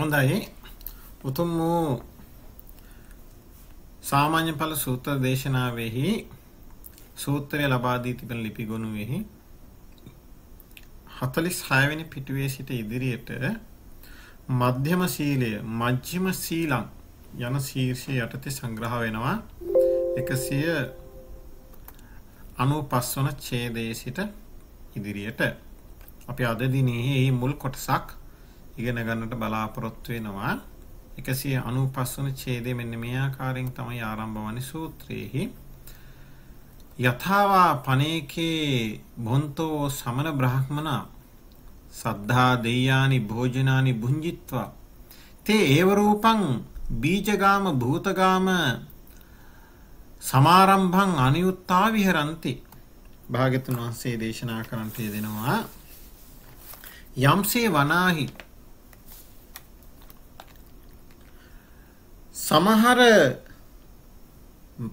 හොඳයි. උතුම් වූ සාමාන්‍ය ඵල සූත්‍ර දේශනාවෙහි සූත්‍රය ලබා දී තිබෙන ලිපි ගොනුවේහි 46 වෙනි පිටුවේ සිට ඉදිරියට මධ්‍යම සීලය මජ්ක්‍ධිම සීලං යන ශීර්ෂය යටතේ සංග්‍රහ වෙනවා 195 වන ඡේදයේ සිට ඉදිරියට. අපි අද දිනේ මේ මුල් කොටසක් ඉගෙන ගන්නට බලාපොරොත්තු වෙනවා. 195 වන ඡේදයේ මෙන්න මේ ආකාරයෙන් තමයි ආරම්භ වන්නේ සූත්‍රයේහි. යථාවා පනේකේ භොන්තෝ සමන බ්‍රාහ්මනා සද්ධා දෙය්‍යානි භෝජනානි භුංජිත්වා තේ ඒව රූපං බීජගාම භූතගාම සමාරම්භං අනියුත්තා විහරಂತಿ. භාග්‍යතුන් වහන්සේ දේශනා කරන්නට යෙදෙනවා යම්සේ වනාහි සමහර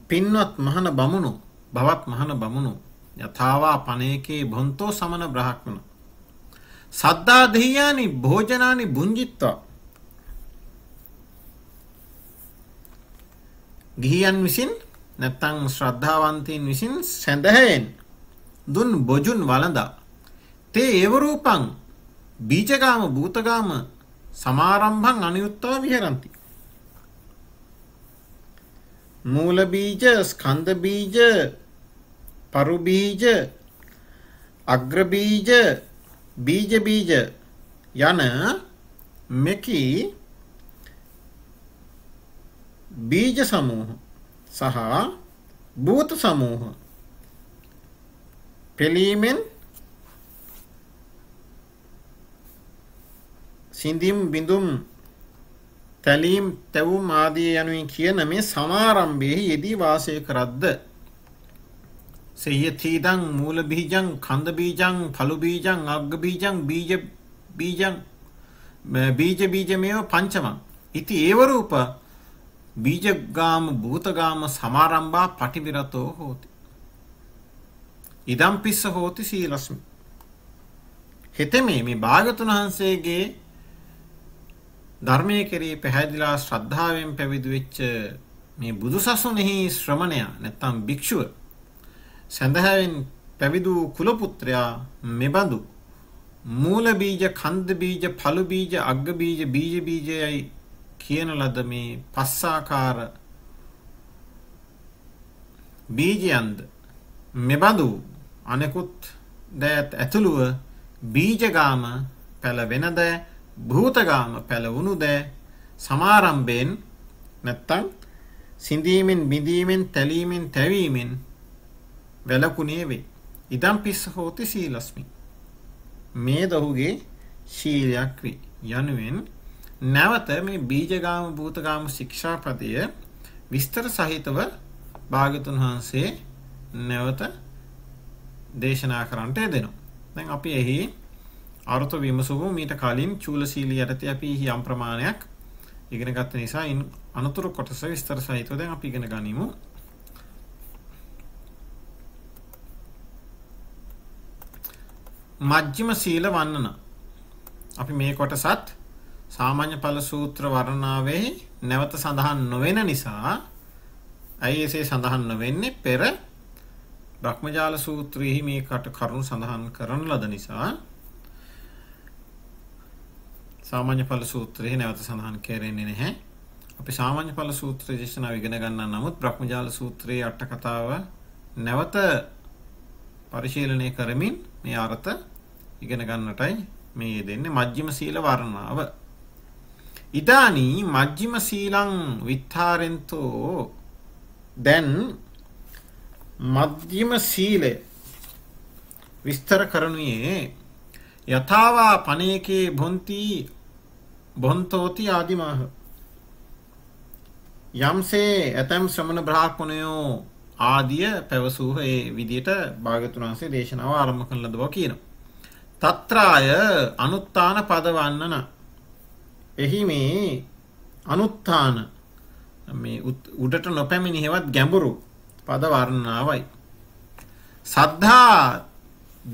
පින්වත් මහන බමුණු භවත් මහන බමුණු යථාවා පනේකේ භොන්තෝ සමන බ්‍රාහ්මන සද්දා දෙය්‍යානි භෝජනානි භුංජිත්වා ගිහියන් විසින් නැත්තම් ශ්‍රද්ධාවන්තයින් විසින් සැඳයෙන් දුන් බොජුන් වළඳා තේ ඒව රූපං බීජගාම භූතගාම සමාරම්භං අනියුත්තා විහරಂತಿ. මූල බීජ ස්කන්ධ බීජ පරු බීජ අග්‍ර බීජ බීජ බීජ යන මෙකි බීජ සමූහ සහ භූත සමූහ පෙලීමෙන් සිඳීම් බිඳුම් තැලීම් තැවුම් ආදී යනුවෙන් කියන මේ සමාරම්භයේ යෙදී වාසය කරද්ද සේයතිදං මූල බීජං කන්ද බීජං ඵලු බීජං අග්ග බීජං බීජ බීජං බීජ බීජමේව පංචමං ඉති ඒව රූප බීජගාම භූතගාම සමාරම්භා පටිවිරතෝ හෝති. ඉදම් පිස්ස හෝති සීලස්මි. හෙතෙමේ මේ භාග්‍යවතුන් වහන්සේගේ ධර්මයේ කෙරෙහි පැහැදිලා ශ්‍රද්ධාවෙන් පැවිදි වෙච්ච මේ බුදුසසුනේහි ශ්‍රමණයා නැත්තම් භික්ෂුව සඳහයෙන් පැවිදි වූ කුල පුත්‍රයා මෙබඳු මූල බීජ කන්ද බීජ ඵලු බීජ අග්ග බීජ බීජ බීජයයි කියන ලද මේ පස්සාකාර බීජයන්ද මෙබඳු අනෙකුත් දෑත් ඇතුළුව බීජගාම පැල වෙනද භූතගාම පැල වුණු දෑ සමාරම්භයෙන් නැත්තම් සිඳීමෙන් බිඳීමෙන් තැලීමෙන් තැවීමෙන් වැළකුණේ වේ. ඉදම් පිස්ස හෝති සීලස්මි. මේ දහුගේ ශීලයක් වේ යනුවෙන් නැවත මේ බීජගාම භූතගාම ශික්ෂාපදය විස්තර සහිතව භාග්‍යවතුන් වහන්සේ නැවත දේශනා කරන්නට යෙදෙනවා. දැන් අපි එහි අර්ථ විමසුමු. මීට කලින් චූලශීලී යටතේ අපි යම් ප්‍රමාණයක් ඉගෙන ගත්ත නිසා අනුතුරු කොටස විස්තර සහිතව දැන් අපි ඉගෙන ගනිමු. මජ්ක්‍ධිම සීල වන්නන. අපි මේ කොටසත් සාමාන්‍ය ඵල සූත්‍ර වර්ණනාවේ නැවත සඳහන් නොවන නිසා ඇයි එසේ සඳහන් නොවෙන්නේ? පෙර බ්‍රහ්මජාල සූත්‍රයේහි මේ කරුණු සඳහන් කරන ලද නිසා සාමාන්‍ය ඵල සූත්‍රයේ නැවත සඳහන් කෙරෙන්නේ නැහැ. අපි සාමාන්‍ය ඵල සූත්‍රය දේශනාව ඉගෙන ගන්නා නමුත් බ්‍රහ්මජාල සූත්‍රයේ අට කතාව නැවත පරිශීලනය කරමින් මේ අර්ථ ඉගෙන ගන්නටයි මේ දෙන්නේ. මජ්ක්‍ධිම සීල වර්ණනාව. ඉදානි මජ්ක්‍ධිම සීලං විත්තරෙන්තෝ දැන් මධ්‍යම සීලය විස්තර කරනුයේ යථාවා පනේකේ භොන්තෝති ආදිමාහ යම්සේ ඇතම් ශ්‍රමණ බ්‍රාහ්මණයෝ ආදිය පැවසූහ. ඒ විදියට භාග්‍යවතුන් වහන්සේ දේශනාව ආරම්භ කරන ලද බව කියනවා. තත්‍රාය අනුත්තාන පදවන්නන එහි මේ අනුත්තාන මේ උඩට නොපැමිණි හෙවත් ගැඹුරු පද වර්ණනාවයි. සද්ධා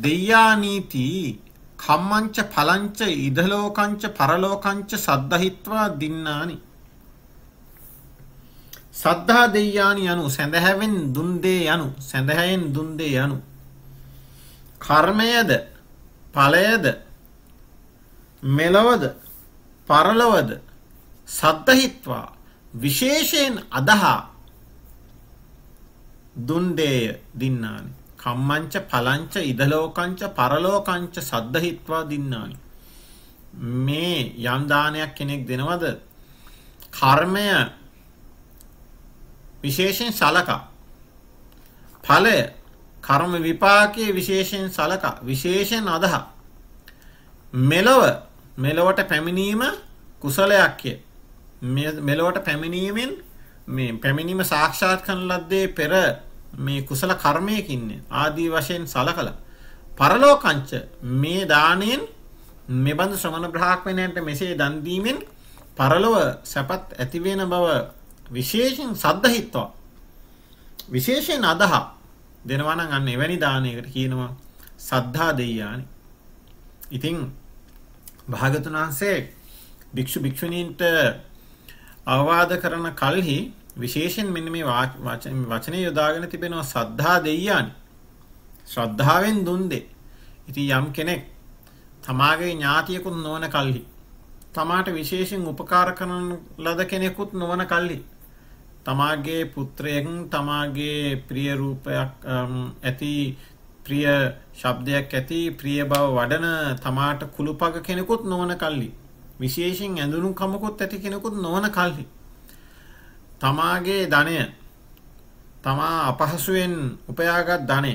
දෙය්‍යානීති කම්මංච පලංච ඉදලෝකංච පරලෝකංච සද්ධහිත්වා දින්නානි. සද්ධා දෙය්‍යානි යනු සැඳහැවෙන් දුන්දේ යනු සැඳහැයෙන් දුන්දේ යනු කර්මයද ඵලයද මෙලොවද පරලොවද සද්ධහිත්වා විශේෂයෙන් අදහා දුන්දේය දින්නානි. කම්මංච පලංච ඉදලෝකංච පරලෝකංච සද්ධහිත්වා දින්නානි. මේ යම් දානයක් කෙනෙක් දෙනවද කර්මය විශේෂයෙන් සලකා ඵලය කර්ම විපාකයේ විශේෂයෙන් සලකා විශේෂයෙන් අදහා මෙලොවට පැමිණීම කුසලයක්ය. මෙලොවට පැමිණීමෙන් මේ පැමිණීම සාක්ෂාත් කරන ලද්දේ පෙර මේ කුසල කර්මයකින්නේ ආදී වශයෙන් සලකලා පරලෝකංච මේ දාණයෙන් මෙබඳු ශ්‍රමණ බ්‍රාහ්මණයන්ට මෙසේ දන් දීමෙන් පරලොව සැපත් ඇති වෙන බව විශේෂයෙන් සද්ධහිත්වා විශේෂයෙන් අදහා දෙනවා නම් අන්න එවැනි දානයකට කියනවා සද්ධා දෙය්‍යානි. ඉතින් භාගතුන් වහන්සේ භික්ෂු භික්ෂුණීන්ට අවවාද කරන කල්හි විශේෂයෙන් මෙන්න මේ වචනේ යොදාගෙන තිබෙනවා සද්ධා දෙය්‍යානි. ශ්‍රද්ධාවෙන් දුන් දෙ. ඉතින් යම් කෙනෙක් තමාගේ ඥාතියෙකුත් නොවන කල්හි තමාට විශේෂයෙන් උපකාර කරන ලද කෙනෙකුත් නොවන කල්හි තමාගේ පුත්‍රයෙක් තමාගේ ප්‍රිය රූපයක් ඇති ප්‍රිය ශබ්දයක් ඇති ප්‍රිය බව වඩන තමාට කුළුපග කෙනෙකුත් නොවන කල්හි විශේෂයෙන් ඇඳුණු කමකුත් ඇති කෙනෙකුත් නොවන කල්හි තමාගේ ධනය තමා අපහසුවෙන් උපයාගත් ධනය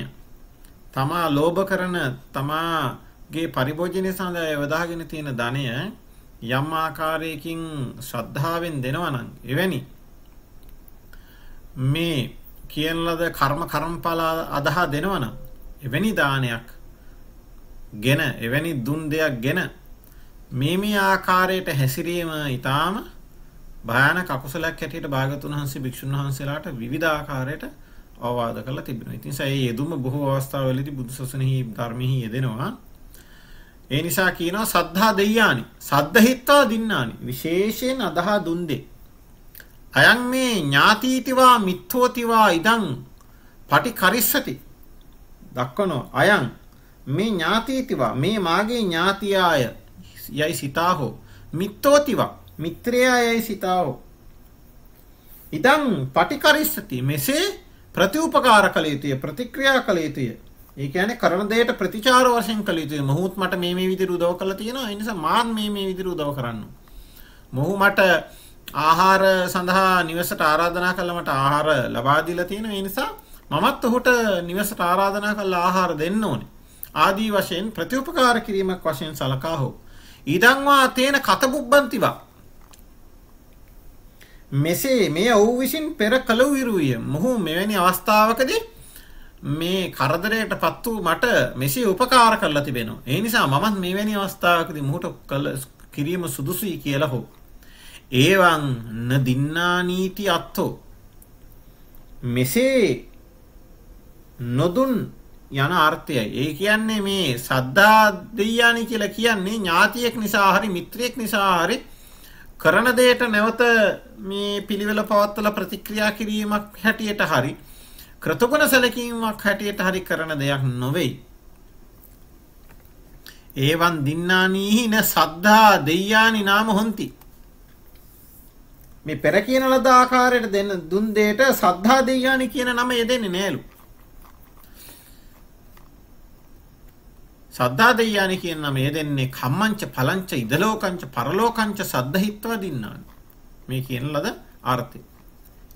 තමා ලෝභ කරන තමාගේ පරිභෝජනය සඳහා යොදාගෙන තියෙන ධනය යම් ආකාරයකින් ශ්‍රද්ධාවෙන් දෙනවා නම් එවැනි මේ කියන ලද කර්මඵල අදහා දෙනවා නම් එවැනි දානයක් ගෙන එවැනි දුන් දෙයක් ගෙන මේ ආකාරයට හැසිරීම ඊටාම භයානක අකුසලයක් හැටියට භාගතුන් වහන්සේ භික්ෂුන් වහන්සේලාට විවිධ ආකාරයට අවවාද කරලා තිබෙනවා. ඉතින් ඒ යෙදුම බොහෝ අවස්ථාවලදී බුදු සසුනෙහි ධර්මෙහි යෙදෙනවා. ඒ නිසා කියනවා සද්ධා දෙය්‍යානි සද්ධහිත්වා දින්නානි විශේෂයෙන් අදහා දුන් දෙ. අයං මේ ඥාතීතිවා මිත්ථෝතිවා ඉදං පටිකරිස්සති දක්වනවා. අයං මේ ඥාතීතිවා මේ මාගේ ඥාතියාය යයි සිතාහෝ මිත්ථෝතිවා මිත්‍රයායයි සිතාහෝ ඉදං පටිකරිස්සති මෙසේ ප්‍රතිඋපකාර කළ යුතුය ප්‍රතික්‍රියා කළ යුතුය. ඒ කියන්නේ කරන දෙයට ප්‍රතිචාර වශයෙන් කළ යුතුය. මොහුත් මට මේ විදිහට උදව් කළා තියෙනවා. ඒ නිසා මාත් මේ විදිහට උදව් කරන්න. මොහු මට ආහාර සඳහා නිවසට ආරාධනා කළා මට ආහාර ලබා දීලා තියෙනවා. ඒ නිසා මමත් ඔහුට නිවසට ආරාධනා කළා ආහාර දෙන්න ඕනේ. ආදී වශයෙන් ප්‍රතිඋපකාර කිරීමක් වශයෙන් සලකා හෝ ඉදං වා තේන කතබුබ්බන්තිවා මෙසේ මේ ඔහු විසින් පෙර කළ විරුය. මොහු මෙවැනි අවස්ථාවකදී මේ කරදරයටපත් වූ මට මෙසේ උපකාර කරලා තිබෙනවා. ඒ නිසා මමත් මෙවැනි අවස්ථාවකදී මොහුට කළ කිරීම සුදුසුයි කියලා හෝ ඒවං න දින්නානීති අත්තෝ මෙසේ නොදුන් යන අර්ථයයි. ඒ කියන්නේ මේ සද්ධා දෙය්‍යානි කියලා කියන්නේ ඥාතියෙක් නිසා හරි මිත්‍රයෙක් නිසා හරි කරන දෙයට නැවත මේ පිළිවෙල පවත්වලා ප්‍රතික්‍රියා කිරීමක් හැටියට හරි කෘතගුණ සැලකීමක් හැටියට හරි කරන දෙයක් නොවේ. ඒවන් දින්නානීහි න සද්ධා දෙය්‍යානි නාම හොಂತಿ. මේ පෙර කියන ලද ආකාරයට දෙන දුන් දෙයට සද්ධා දෙය්‍යානි කියන නම යෙදෙන්නේ නෑලු. සද්ධා දෙය්‍යානි කියන නම යෙදෙන්නේ කම්මංච පලංච ඉදලෝකංච පරලෝකංච සද්ධහිත්වා දින්නානි. මේ කියන ලද අර්ථය.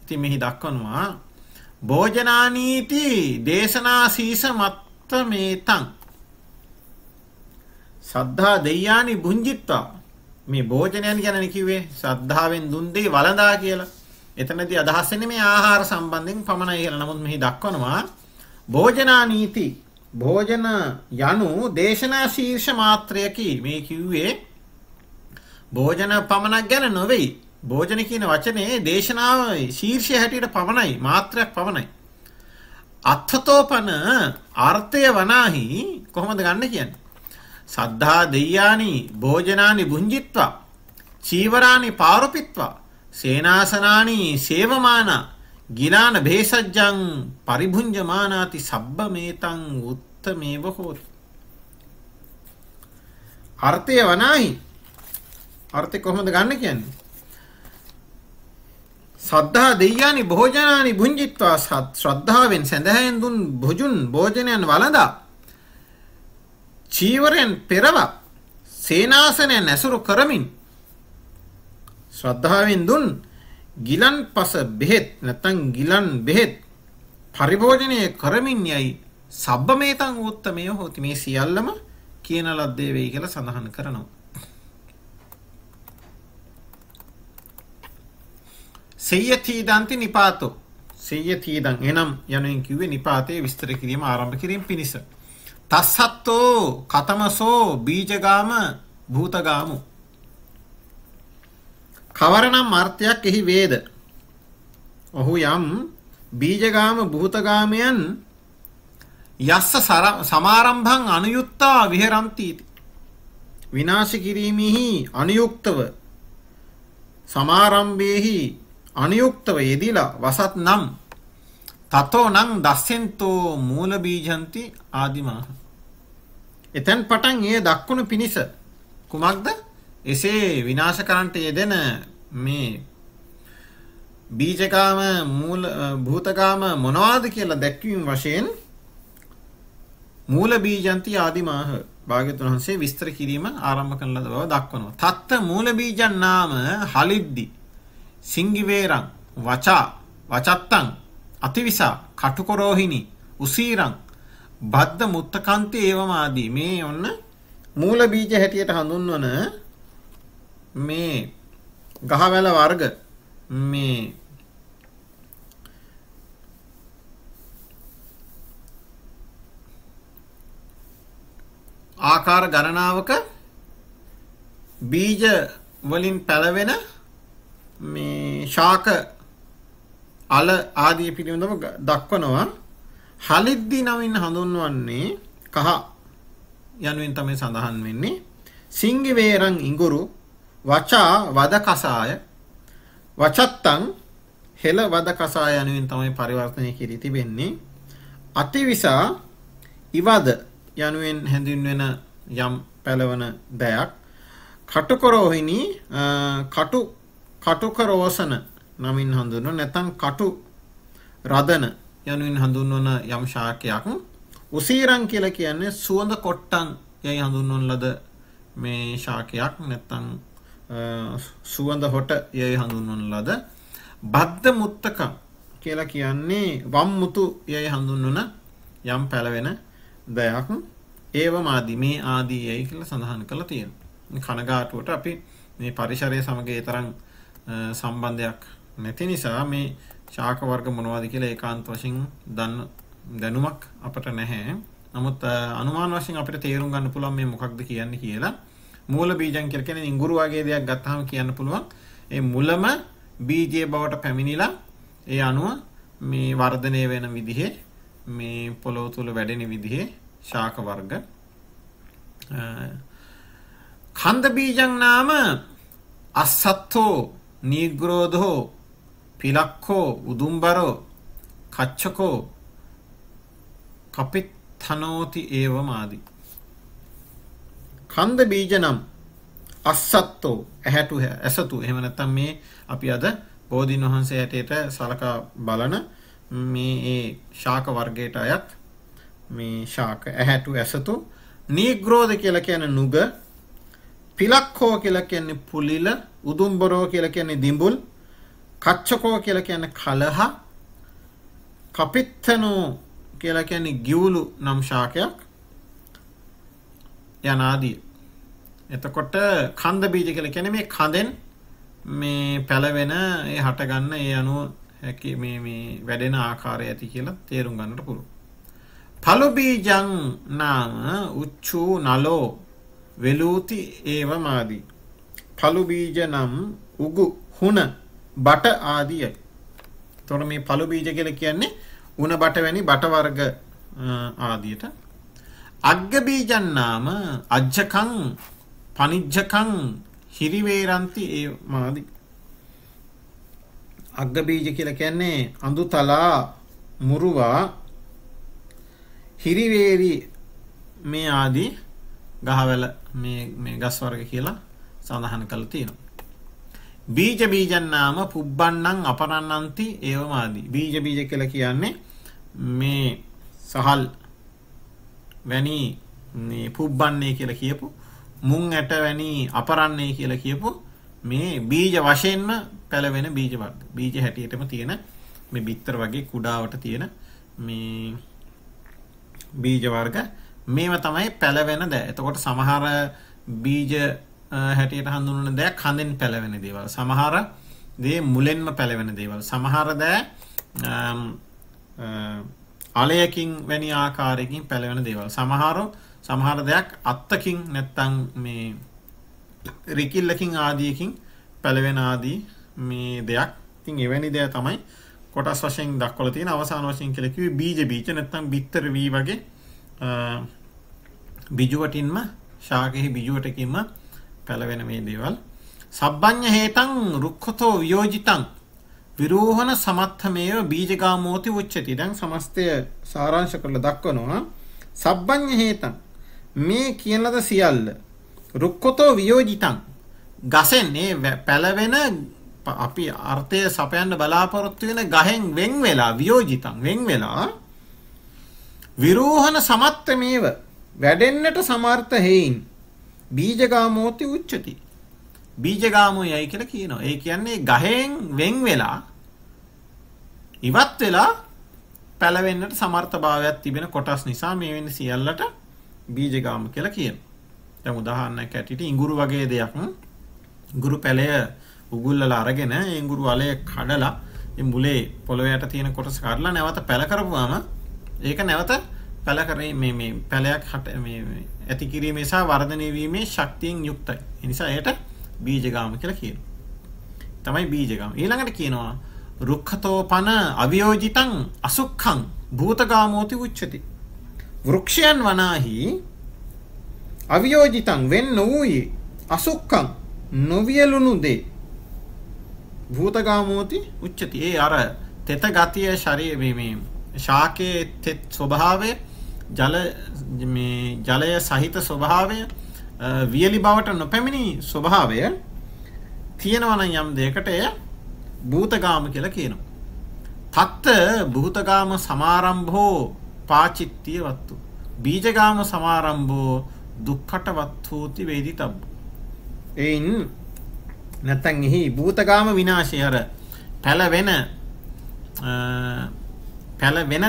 ඉතින් මෙහි දක්වනවා භෝජනානීති දේශනා සීස මත්ත මේතං සද්ධා දෙය්‍යානි භුංජිත්වා. මේ භෝජනයන් ගැන කිව්වේ ශ්‍රද්ධාවෙන් දුන් දේ වළඳා කියලා. එතනදී අදහස් වෙන්නේ මේ ආහාර සම්බන්ධයෙන් පමණයි කියලා. නමුත් මෙහි දක්වනවා භෝජනානීති භෝජන යනු දේශනා ශීර්ෂ මාත්‍රයකි. මේ කිව්වේ භෝජන පමණක් ගැන නොවේ. භෝජන කියන වචනේ දේශනාව ශීර්ෂය හැටියට පමණයි මාත්‍රයක් පමණයි. අත්ථතෝපන අර්ථය වනාහි කොහොමද ගන්න කියන්නේ? සද්ධා දෙය්‍යානි භෝජනානි භුංජිත්වා චීවරානි පාරුපිත්වා සේනාසනානි සේවමාන ගිලාන භේසජ්ජං පරිභුංජමානාති සබ්බමේතං උත්තමේව හෝති. අර්ථය වනාහි. අර්ථය කොහොමද ගන්න කියන්නේ? සද්ධා දෙය්‍යානි භෝජනානි භුංජිත්වා ශ්‍රද්ධාවෙන් සැඳහැයෙන් දුන් භෝජනයන් වළඳා චීවරයෙන් පෙරවා සේනාසනයන් ඇසුරු කරමින් ශ්‍රද්ධාවෙන් දුන් ගිලන් පස බෙහෙත් නැත්නම් ගිලන් බෙහෙත් පරිභෝජනය කරමින් යයි සබ්බමේතං උත්තමය හෝති. මේ සියල්ලම කියන ලද්දේ වෙයි කියලා සඳහන් කරනවා. සෙය්‍යතිදන්ති නිපාතෝ සෙය්‍යතිදන් එනම් යනුවෙන් කිව්වේ නිපාතේ විස්තර කිරීම ආරම්භ කිරීම පිණිස. තස්සත්තෝ කතමසෝ බීජගාම භූතගාමු. කවරනම් අර්ථයක් එහි වේද? ඔහු යම් බීජගාම භූතගාමයන් යස්ස සමාරම්භං අනුයුක්තා විහෙරಂತಿ විනාශ කිරීමෙහි අනුයුක්තව සමාරම්භයේහි අනුයුක්තව යෙදිලා වසත් නම් තතෝ නං දස්සෙන්තෝ මූල බීජන්ති ආදිමාහ. එතෙන් පටන් එය දක්වනු පිණිස කුමක්ද? එසේ විනාශ කරන්නට යෙදෙන මේ බීජකාම මූල භූතකාම මොනවාද කියලා දැක්වීම වශයෙන් මූල බීජන්ති ආදිමාහ භාග්‍යවතුන් වහන්සේ විස්තර කිරීම ආරම්භ කරන ලද බව දක්වනවා. තත්ත මූල බීජන් නාම හලිද්දි සිංගිවේරං වචා වචත්තං අතිවිසා කටුකොරෝහිනි උසීරං බද්ද මුත්තකන්ති ඒවමාදී. මේ ඔන්න මූල බීජ හැටියට හඳුන්වන මේ ගහවැල වර්ග මේ ආකාර ගණනාවක බීජ වලින් පැලවෙන මේ ශාක අල ආදී පිළිබඳව දක්වනවා. හලිද්දි නමින් හඳුන්වන්නේ කහ යනුවෙන් තමයි සඳහන් වෙන්නේ. සිංගිවේරං ඉඟුරු වචා වද කසාය වචත්තං හෙළ වද කසාය යනුවෙන් තමයි පරිවර්තනය කී තිබෙන්නේ. අතිවිසා ඉවද යනුවෙන් හැඳින්වෙන යම් පැලවන දයක් කටුකොරෝහිනි කටුකරෝසන නමින් හඳුන්වන නැත්නම් කටු රදන යනුවෙන් හඳුන්වන යම් ශාකයක්. උසීරං කියලා කියන්නේ සුවඳ කොට්ටන් යයි හඳුන්වන ලද මේ ශාකයක් නැත්නම් සුවඳ හොට යයි හඳුන්වන ලද. බද්ද මුත්තක කියලා කියන්නේ වම්මුතු යයි හඳුන්වන යම් පැලවෙන දයක්. ඒවමාදී මේ ආදී යයි කියලා සඳහන් කරලා තියෙනවා. කනගාටුවට අපි මේ පරිසරය සමග ඒ තරම් සම්බන්ධයක් නැති නිසා මේ ශාක වර්ග මොනවද කියලා ඒකාන්ත වශයෙන් දැනුමක් අපට නැහැ. නමුත් අනුමාන වශයෙන් අපිට තේරුම් ගන්න පුළුවන් මේ මොකක්ද කියන්නේ කියලා. මූල බීජන් කියලා කියන්නේ ඉඟුරු වගේ දෙයක් ගත්තාම කියන්න පුළුවන්. ඒ මුලම බීජයේ බවට පැමිණිලා ඒ අණුව මේ වර්ධනය වෙන විදිහේ මේ පොළොව තුල වැඩෙන විදිහේ ශාක වර්ග. කන්ද බීජං නාම අස්සත්තෝ නීග්‍රෝධෝ පිලක්ඛෝ උදුම්බරෝ කච්චකෝ කපිත්තනෝති ඒවමාදී. කන්ද බීජ නම් අස්සත්තෝ ඇහැටු ඇසතු එහෙම නැත්නම් මේ අපි අද බෝධීන් වහන්සේ හැටියට සලකා බලන මේ ඒ ශාක වර්ගයට අයත් මේ ශාක ඇහැටු ඇසතු. නීග්‍රෝධ කියලා කියන්නේ නුග, පිලක්ඛෝ කියලා කියන්නේ පුලිල, උදුම්බරෝ කියලා කියන්නේ දිඹුල්, කච්චකෝ කියලා කියන්නේ කලහ, කපිත්තනෝ කියලා කියන්නේ ගිවුලු නම් ශාකයක් යනාදී. එතකොට කන්ද බීජ කියලා කියන්නේ මේ කඳෙන් මේ පැලවෙන ඒ හට ගන්න ඒ අණුව හැකි මේ වැඩෙන ආකාරය ඇති කියලා තේරුම් ගන්නට පුළුවන්. පළු බීජං නාම උච්චු නලෝ වෙලූති ඒවමාදී. පළු බීජ නම් උගු හුන බට ආදියයි. එතකොට මේ පළු බීජ කියලා කියන්නේ උණ බට වැනි බට වර්ග ආදියට. අග්ග බීජන් නාම අජ්ජකං පනිජ්ජකං හිරිවේරන්ති ඒ මාදි. අග්ග බීජ කියලා කියන්නේ අඳුතලා මුරුවා හිරිවේරි මේ ආදී ගහවැල මේ ගස් වර්ග කියලා සඳහන් කරලා තියෙනවා. බීජ බීජන් නාම පුබ්බන්නං අපරන්නන්ති ඒවමාදී. බීජ බීජ කියලා කියන්නේ මේ සහල් වැනි මේ පුබ්බන්නේ කියලා කියපු මුං ඇට වැනි අපරන්නේ කියලා කියපු මේ බීජ වශයෙන්ම පැලවෙන බීජ වර්ග. බීජ හැටියටම තියෙන මේ බිත්තර වගේ කුඩාවට තියෙන මේ බීජ වර්ග මේවා තමයි පැලවෙන දෑ. එතකොට සමහර බීජ හැටියට හඳුන්වන දෑ කඳෙන් පැලවෙන දේවල්. සමහර දේ මුලෙන්ම පැලවෙන දේවල්. සමහර දෑ අලයකින් වැනි ආකාරයකින් පැලවෙන දේවල්. සමහර දෙයක් අත්තකින් නැත්තම් මේ රිකිල්ලකින් ආදියකින් පැලවෙන ආදී මේ දෙයක්. ඉතින් එවැනි දේ තමයි කොටස් වශයෙන් දක්වලා තියෙන අවසාන වශයෙන් කියලා කිව්වේ බීජ බීජ නැත්තම් බිත්තර වී වගේ බිජුවටින්ම ශාකෙහි බිජුවටකින්ම පැලවෙන මේ දේවල්. සබ්බඤ්ඤ හේතං රුක්ඛතෝ වියෝජිතං විරෝහණ සමත්තමේව බීජගාමෝති උච්චති. දැන් සමස්තය සාරාංශ කරලා දක්වනවා. සබ්බඤ්ඤ හේතං මේ කියන ලද සියල්ල රුක්ඛතෝ වියෝජිතං ගසෙන් පැලවෙන අපි අර්ථය සපයන්න බලාපොරොත්තු වෙන ගහෙන් වෙන් වෙලා වියෝජිතං වෙන් වෙලා විරෝහණ සමත්තමේව වැඩෙන්නට සමර්ථ හේයින් බීජගාමෝති උච්චති. බීජගාමෝ යයි කියලා කියනවා. ඒ කියන්නේ ගහෙන් වෙන් වෙලා ඉවත් වෙලා පැලවෙන්නට සමර්ථභාවයක් තිබෙන කොටස් නිසා මේ වෙන්නේ සියල්ලට බීජගාම කියලා කියනවා. දැන් උදාහරණයක් ඇටියට ඉඟුරු වගේ දෙයක් ඉඟුරු පැලය උගුල්ලලා අරගෙන ඒ ඉඟුරු වලය කඩලා ඒ මුලේ පොළොවේ යට තියෙන කොටස කඩලා නැවත පැල කරපුවාම ඒක නැවත පැල කරේ මේ පැලයක් ඇති කිරීමේ සහ වර්ධනය වීමේ ශක්තියෙන් යුක්තයි. ඒ නිසා එයට බීජගාම කියලා කියනවා. තමයි බීජගාම. ඊළඟට කියනවා රුක්ඛතෝපන අවියෝජිතං අසුක්ඛං භූතගාමෝති උච්චති. වෘක්ෂයන් වනාහි අවියෝජිතං වෙන් නොවූයේ අසුක්ඛං නොවියලුණු දේ භූතගාමෝති උච්චති. ඒ අර තෙත ගතිය ශරීරයේ මේ ශාකයේ තෙත් ස්වභාවය ජලය සහිත ස්වභාවය වියලි බවට නොපැමිණි ස්වභාවය තියෙනවා නම් යම් දෙයකට එය භූතගාම කියලා කියනවා. තත්ත භූතගාම සමාරම්භෝ පාචිත්‍ය වත්තු බීජගාම සමාරම්භෝ දුක්ඛට වත්තුති වේදිතබ්බ. එයින් නැත්තම් එහි භූතගාම විනාශය අර පැලවෙන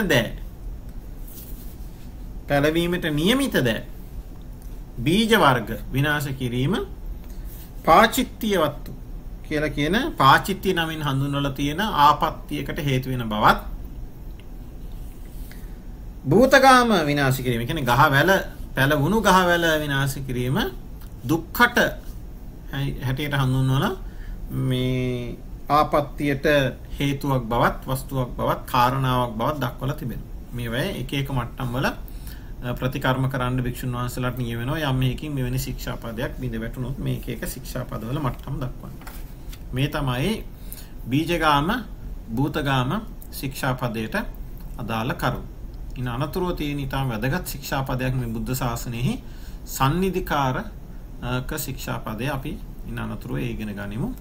දෑ පැලවීමට නියමිත දෑ බීජ වර්ග විනාශ කිරීම පාචිත්‍ය වත්තු කියලා කියන පාචිත්‍ය නමින් හඳුන්වලා තියෙන ආපත්‍යයකට හේතු වෙන බවත් භූතගාම විනාශ කිරීම කියන්නේ ගහවැල පැලවුණු ගහවැල විනාශ කිරීම දුක්ඛට හැටියට හඳුන්වලා මේ ආපත්‍යයට හේතුවක් බවත් වස්තුවක් බවත් කාරණාවක් බවත් දක්වලා තිබෙනවා. මේවැ එක එක මට්ටම් වල ප්‍රතිකර්ම කරන්න භික්ෂුන් වහන්සේලාට නියම වෙනවා. යම් මේකකින් මෙවැනි ශික්ෂාපදයක් බිඳ වැටුනොත් මේ එක එක ශික්ෂාපදවල මට්ටම් දක්වන්නේ. මේ තමයි බීජගාම භූතගාම ශික්ෂාපදයට අදාළ කරුණු. ඉන අනතුරුව තියෙන ඊටම වැදගත් ශික්ෂාපදයක් මේ බුද්ධ ශාසනයෙහි සන්නිධිකාරක ශික්ෂාපදය අපි ඉන අනතුරුව ඉගෙන ගනිමු.